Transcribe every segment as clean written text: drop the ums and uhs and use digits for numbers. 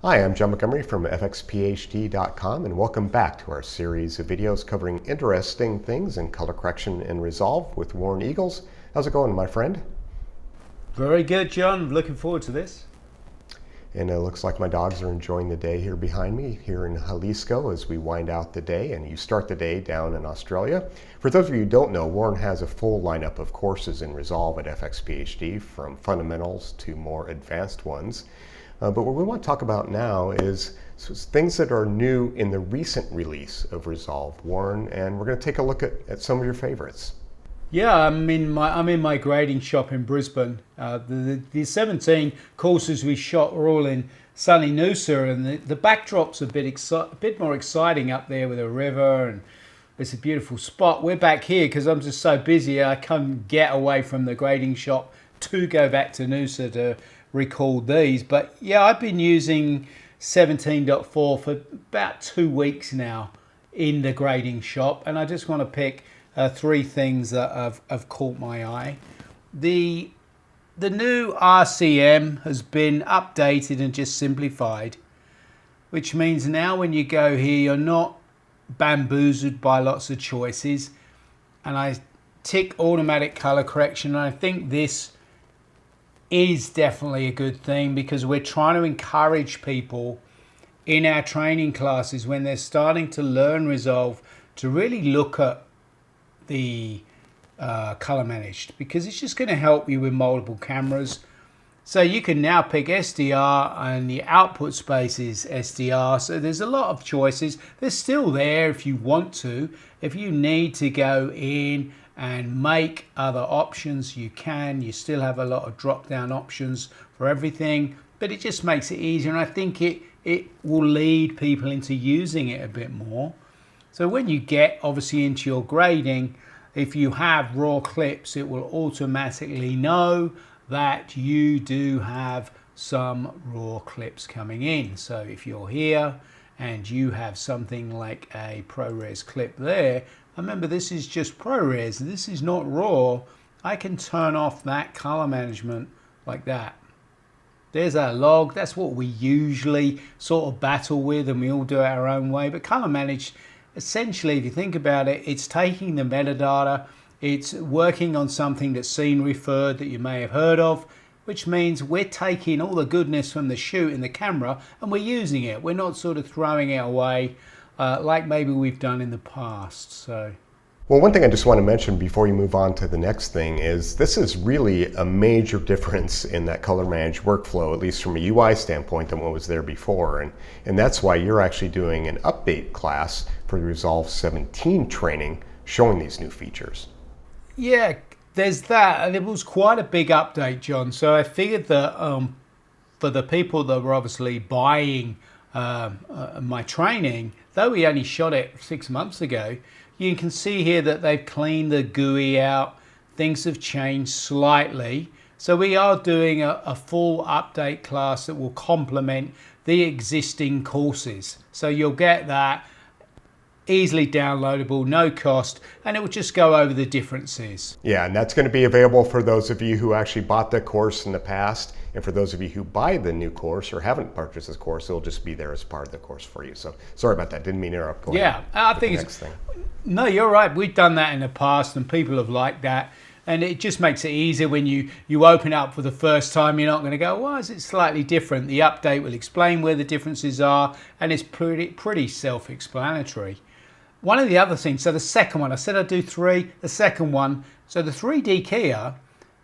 Hi, I'm John Montgomery from fxphd.com, and welcome back to our series of videos covering interesting things in color correction and Resolve with Warren Eagles. How's it going, my friend? Very good, John. Looking forward to this. And it looks like my dogs are enjoying the day here behind me here in Jalisco as we wind out the day and you start the day down in Australia. For those of you who don't know, Warren has a full lineup of courses in Resolve at fxphd, from fundamentals to more advanced ones. But what we want to talk about now is things that are new in the recent release of Resolve, Warren, and we're going to take a look at some of your favorites. Yeah, I'm in my grading shop in Brisbane. The 17 courses we shot were all in sunny Noosa, and the backdrop's a bit more exciting up there with a river, and it's a beautiful spot. We're back here because I'm just so busy I can't get away from the grading shop to go back to Noosa to record these. But yeah, I've been using 17.4 for about 2 weeks now in the grading shop, and I just want to pick three things that have caught my eye. The new RCM has been updated and just simplified, which means now when you go here, you're not bamboozled by lots of choices. And I tick automatic color correction, and I think this is definitely a good thing because we're trying to encourage people in our training classes when they're starting to learn Resolve to really look at the color managed, because it's just going to help you with multiple cameras. So you can now pick SDR and the output space is SDR. So there's a lot of choices. They're still there if you want to. If you need to go in and make other options, you can. You still have a lot of drop down options for everything, but it just makes it easier. And I think it will lead people into using it a bit more. So when you get obviously into your grading, if you have raw clips, it will automatically know that you do have some raw clips coming in. So if you're here and you have something like a ProRes clip there, remember this is just ProRes, this is not raw, I can turn off that color management like that. There's our log. That's what we usually sort of battle with, and we all do it our own way. But color managed, essentially, if you think about it, it's taking the metadata, it's working on something that's scene referred that you may have heard of, which means we're taking all the goodness from the shoot in the camera and we're using it. We're not sort of throwing it away like maybe we've done in the past. So. Well, one thing I just want to mention before you move on to the next thing is this is really a major difference in that color managed workflow, at least from a UI standpoint, than what was there before. And that's why you're actually doing an update class for the Resolve 17 training showing these new features. Yeah, there's that. And it was quite a big update, John. So I figured that for the people that were obviously buying my training, though we only shot it 6 months ago, you can see here that they've cleaned the GUI out. Things have changed slightly. So we are doing a full update class that will complement the existing courses. So you'll get that easily downloadable, no cost, and it will just go over the differences. Yeah, and that's going to be available for those of you who actually bought the course in the past, and for those of you who buy the new course or haven't purchased this course, it'll just be there as part of the course for you. So sorry about that, didn't mean to interrupt. Go yeah, I think it's no, you're right. We've done that in the past and people have liked that. And it just makes it easier when you open up for the first time. You're not going to go, why is it slightly different? The update will explain where the differences are, and it's pretty self-explanatory. One of the other things, so the second one, I said I'd do three, the second one, so the 3D keyer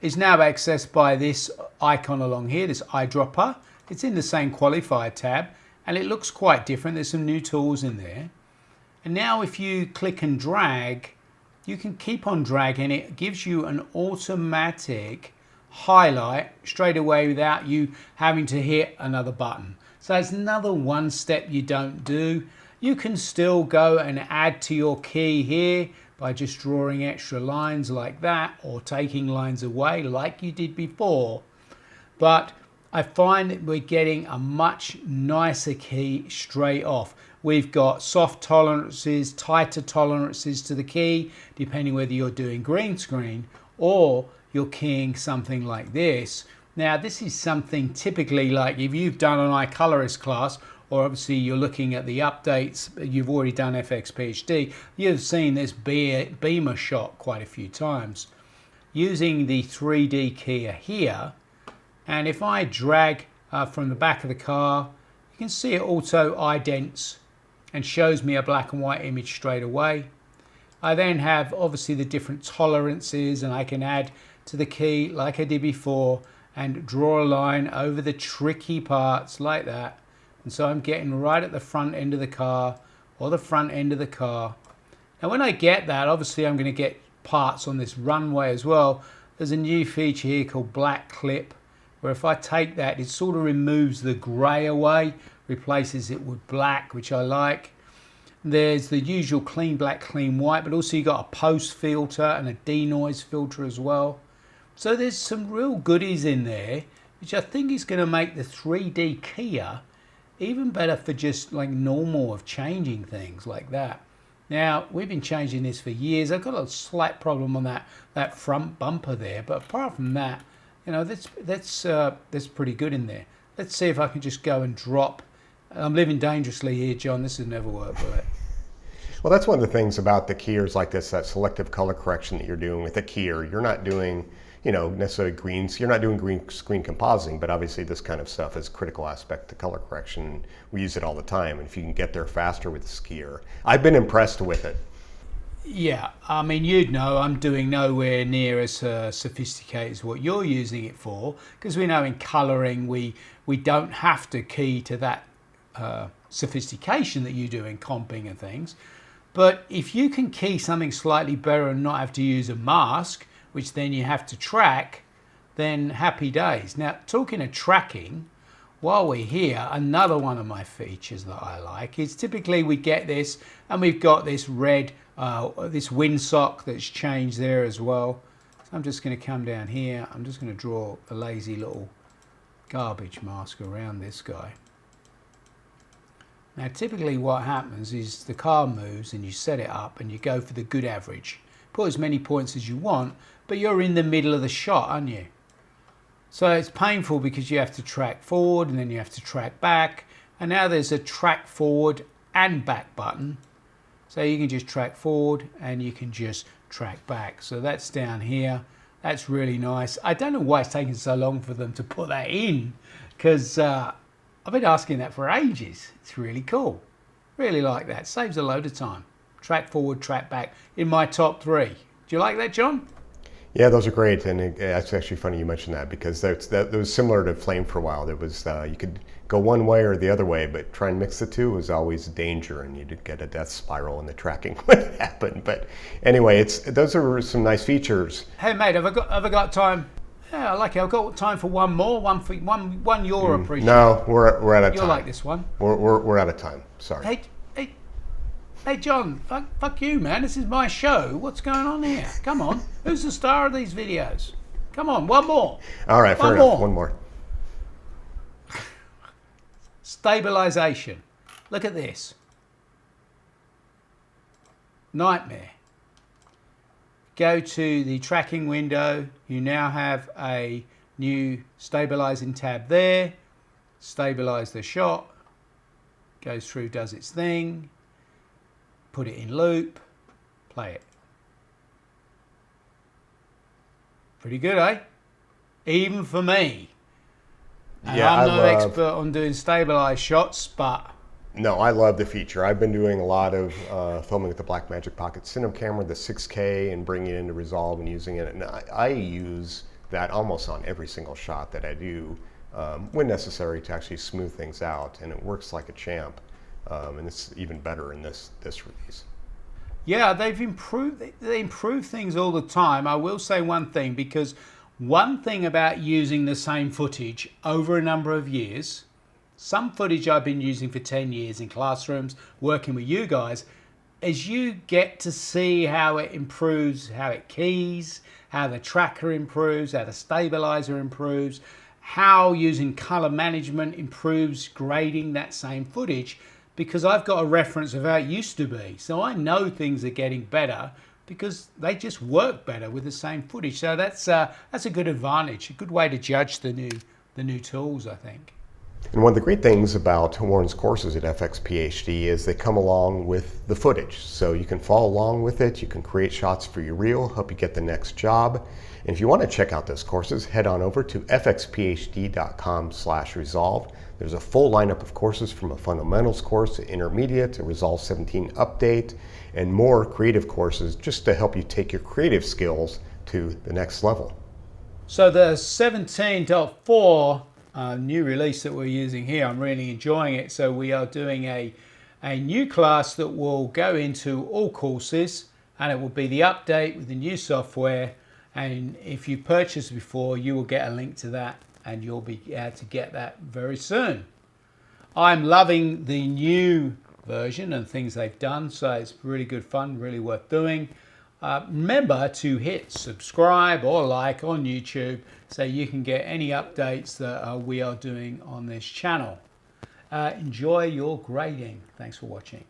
is now accessed by this icon along here, this eyedropper. It's in the same qualifier tab, and it looks quite different. There's some new tools in there. And now if you click and drag, you can keep on dragging. It gives you an automatic highlight straight away without you having to hit another button. So that's another one step you don't do. You can still go and add to your key here by just drawing extra lines like that, or taking lines away like you did before. But I find that we're getting a much nicer key straight off. We've got soft tolerances, tighter tolerances to the key, depending whether you're doing green screen or you're keying something like this, Now, this is something typically like if you've done an iColorist class, or obviously you're looking at the updates, you've already done fxphd, you've seen this beamer shot quite a few times. Using the 3D keyer here, and if I drag from the back of the car, you can see it auto idents and shows me a black and white image straight away. I then have obviously the different tolerances, and I can add to the key like I did before and draw a line over the tricky parts like that. And so I'm getting right at the front end of the car or the front end of the car. Now when I get that, obviously I'm going to get parts on this runway as well. There's a new feature here called black clip, where if I take that, it sort of removes the grey away, replaces it with black, which I like. There's the usual clean black, clean white, but also you got a post filter and a denoise filter as well. So there's some real goodies in there, which I think is going to make the 3D keyer even better for just like normal of changing things like that. Now, we've been changing this for years. I've got a slight problem on that front bumper there, but apart from that, you know, that's pretty good in there. Let's see if I can just go and drop. I'm living dangerously here, John. This has never worked, will it? Well, that's one of the things about the keyers like this, that selective color correction that you're doing with a keyer. You're not doing, you know, necessarily greens. You're not doing green screen compositing, but obviously this kind of stuff is a critical aspect to color correction. We use it all the time, and if you can get there faster with this keyer, I've been impressed with it. Yeah, I mean, you'd know I'm doing nowhere near as sophisticated as what you're using it for, because we know in colouring we don't have to key to that sophistication that you do in comping and things. But if you can key something slightly better and not have to use a mask, which then you have to track, then happy days. Now, talking of tracking, while we're here, another one of my features that I like is typically we get this and we've got this red, this windsock that's changed there as well. So I'm just going to come down here. I'm just going to draw a lazy little garbage mask around this guy. Now, typically what happens is the car moves and you set it up and you go for the good average. Put as many points as you want, but you're in the middle of the shot, aren't you? So it's painful because you have to track forward and then you have to track back. And now there's a track forward and back button. So you can just track forward and you can just track back. So that's down here. That's really nice. I don't know why it's taking so long for them to put that in, because I've been asking that for ages. It's really cool. Really like that. Saves a load of time. Track forward, track back in my top 3. Do you like that, John? Yeah, those are great, and it's actually funny you mentioned that, because that was similar to Flame for a while. There was you could go one way or the other way, but try and mix the two was always danger, and you'd get a death spiral in the tracking would happen. But anyway, those are some nice features. Hey mate, have I got time? Yeah, I like it. I've got time for one more. One you're appreciating. No, we're out of time. You'll like this one. We're out of time. Sorry. Hey, John, fuck you, man. This is my show. What's going on here? Come on. Who's the star of these videos? Come on, one more. All right, fair enough. One more. Stabilization. Look at this. Nightmare. Go to the tracking window. You now have a new stabilizing tab there. Stabilize the shot. Goes through, does its thing. Put it in loop, play it. Pretty good, eh? Even for me. And yeah, I'm no expert on doing stabilized shots, but... No, I love the feature. I've been doing a lot of filming with the Blackmagic Pocket Cinema camera, the 6K, and bringing it into Resolve and using it. And I use that almost on every single shot that I do when necessary to actually smooth things out, and it works like a champ. And it's even better in this release. Yeah, they improve things all the time. I will say one thing, because one thing about using the same footage over a number of years, some footage I've been using for 10 years in classrooms, working with you guys, is you get to see how it improves, how it keys, how the tracker improves, how the stabilizer improves, how using color management improves grading that same footage, because I've got a reference of how it used to be. So I know things are getting better because they just work better with the same footage. So that's a good advantage, a good way to judge the new tools, I think. And one of the great things about Warren's courses at fxphd is they come along with the footage. So you can follow along with it, you can create shots for your reel, help you get the next job. And if you want to check out those courses, head on over to fxphd.com/resolve. There's a full lineup of courses from a fundamentals course to intermediate to Resolve 17 update and more creative courses just to help you take your creative skills to the next level. So the 17.4 new release that we're using here, I'm really enjoying it. So we are doing a new class that will go into all courses, and it will be the update with the new software. And if you purchased before, you will get a link to that, and you'll be able to get that very soon. I'm loving the new version and things they've done, so it's really good fun, really worth doing. Remember to hit subscribe or like on YouTube so you can get any updates that we are doing on this channel. Enjoy your grading. Thanks for watching.